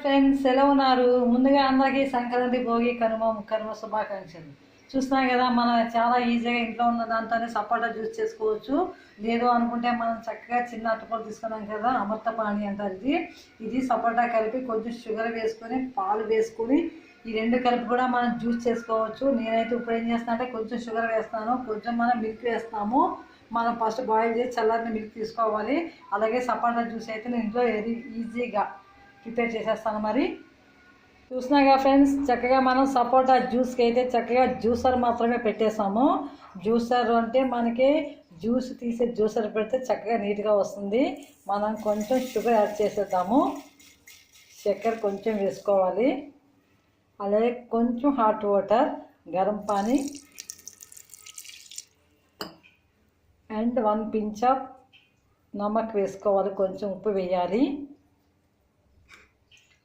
Friends ఎలా ఉన్నారు? ముందుగా అందరికీ సంక్రాంతి భోగి కనుమ శుభాకాంక్షలు. చూస్తున్నాం కదా, మనం చాలా ఈజీగా ఇంట్లో ఉన్న దాంతోనే సపోటా జ్యూస్ చేసుకోవచ్చు. లేదు అనుకుంటే మనం చక్కగా చిన్న అట్టపొడి తీసుకున్నాం కదా, అమృతపాణి అంటారు. ఇది సపోటా కలిపి కొంచెం షుగర్ వేసుకొని పాలు వేసుకొని ఈ రెండు కలిపి కూడా మనం జ్యూస్ చేసుకోవచ్చు. నేనైతే ఇప్పుడు ఏం చేస్తాను అంటే కొంచెం షుగర్ వేస్తాను, కొంచెం మనం మిల్క్ వేస్తాము. మనం ఫస్ట్ బాయిల్ చేసి చల్లారిన మిల్క్ తీసుకోవాలి. అలాగే సపోటా జ్యూస్ అయితే నేను ఇంట్లో ఈజీగా ప్రిపేర్ చేసేస్తాను. మరి చూసినాగా ఫ్రెండ్స్, చక్కగా మనం సపోటా జ్యూస్కి అయితే చక్కగా జ్యూసర్ మాత్రమే పెట్టేసాము. జ్యూసర్ అంటే మనకి జ్యూస్ తీసే జ్యూసర్ పెడితే చక్కగా నీట్గా వస్తుంది. మనం కొంచెం షుగర్ యాడ్ చేసేద్దాము. చక్కెర కొంచెం వేసుకోవాలి. అలాగే కొంచెం హాట్ వాటర్, గరం పానీ అండ్ 1 pinch ఆఫ్ నమక్ వేసుకోవాలి. కొంచెం ఉప్పు వేయాలి.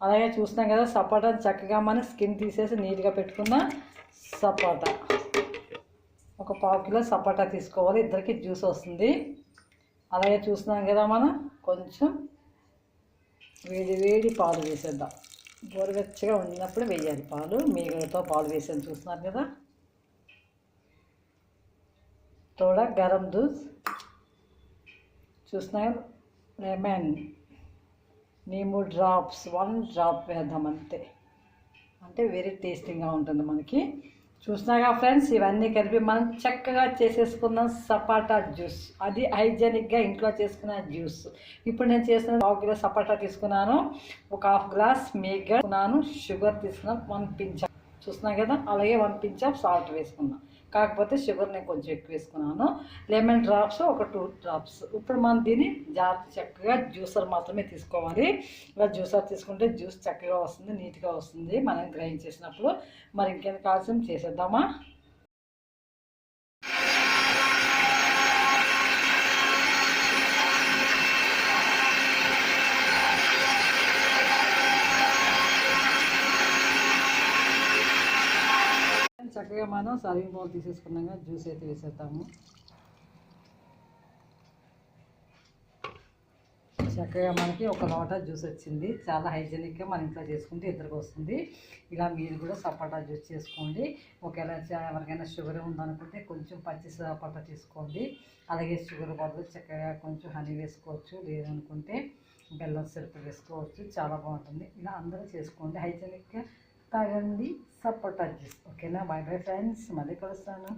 అలాగే చూస్తున్నాం కదా, సపోటా చక్కగా మన స్కిన్ తీసేసి నీట్గా పెట్టుకున్న సపోటా ఒక 1/2 కిలో సపోటా తీసుకోవాలి. ఇద్దరికి జ్యూస్ వస్తుంది. అలాగే చూస్తున్నాం కదా, మనం కొంచెం వేడి పాలు వేసేద్దాం. గోరువెచ్చగా ఉన్నప్పుడు వేయాలి పాలు. మీగడతో పాలు వేసాను చూస్తున్నారు కదా. తోడా గరం దూద్ చూస్తున్నాం. లెమన్ నీము డ్రాప్స్ 1 డ్రాప్ వేద్దాం అంతే. అంటే వెరీ టేస్టీగా ఉంటుంది మనకి. చూసినాగా ఫ్రెండ్స్, ఇవన్నీ కలిపి మనం చక్కగా చేసేసుకున్నాం సపోటా జ్యూస్. అది హైజెనిక్గా ఇంట్లో చేసుకున్న జ్యూస్. ఇప్పుడు నేను చేసిన 1/2 కిలో సపోటా తీసుకున్నాను, ఒక 1/2 గ్లాస్ మీగడ తీసుకున్నాను, షుగర్ తీసుకున్నాను, 1 pinch చూస్తున్నాం కదా. అలాగే 1 pinch ఆఫ్ సాల్ట్ వేసుకున్నాను. కాకపోతే షుగర్ నేను కొంచెం ఎక్కువ వేసుకున్నాను. లెమన్ డ్రాప్స్ ఒక 2 డ్రాప్స్. ఇప్పుడు మనం దీన్ని చక్కగా జ్యూసర్ మాత్రమే తీసుకోవాలి. ఇలా జ్యూసర్ తీసుకుంటే జ్యూస్ చక్కగా వస్తుంది, నీట్గా వస్తుంది మనం గ్రైండ్ చేసినప్పుడు. మరి ఇంకేం కావాల్సిన చేసేద్దామా. చక్కగా మనం సర్వింగ్ బౌల్ తీసేసుకున్నాక జ్యూస్ అయితే వేసేద్దాము. చక్కగా మనకి ఒక లోట జ్యూస్ వచ్చింది. చాలా హైజెనిక్గా మన ఇంట్లో చేసుకుంటే ఇద్దరికి వస్తుంది. ఇలా మీరు కూడా సపోటా జ్యూస్ చేసుకోండి. ఒకవేళ ఎవరికైనా షుగర్ ఉందనుకుంటే కొంచెం పచ్చి సపోటా తీసుకోండి. అలాగే షుగర్ బదులు చక్కగా కొంచెం హనీ వేసుకోవచ్చు. లేదనుకుంటే బెల్లం సిరప్ వేసుకోవచ్చు. చాలా బాగుంటుంది. ఇలా అందరూ చేసుకోండి. హైజెనిక్గా తాగండి సపోటా జ్యూస్. ఓకేనా? బై బై ఫ్రెండ్స్, మళ్ళీ కలుస్తాను.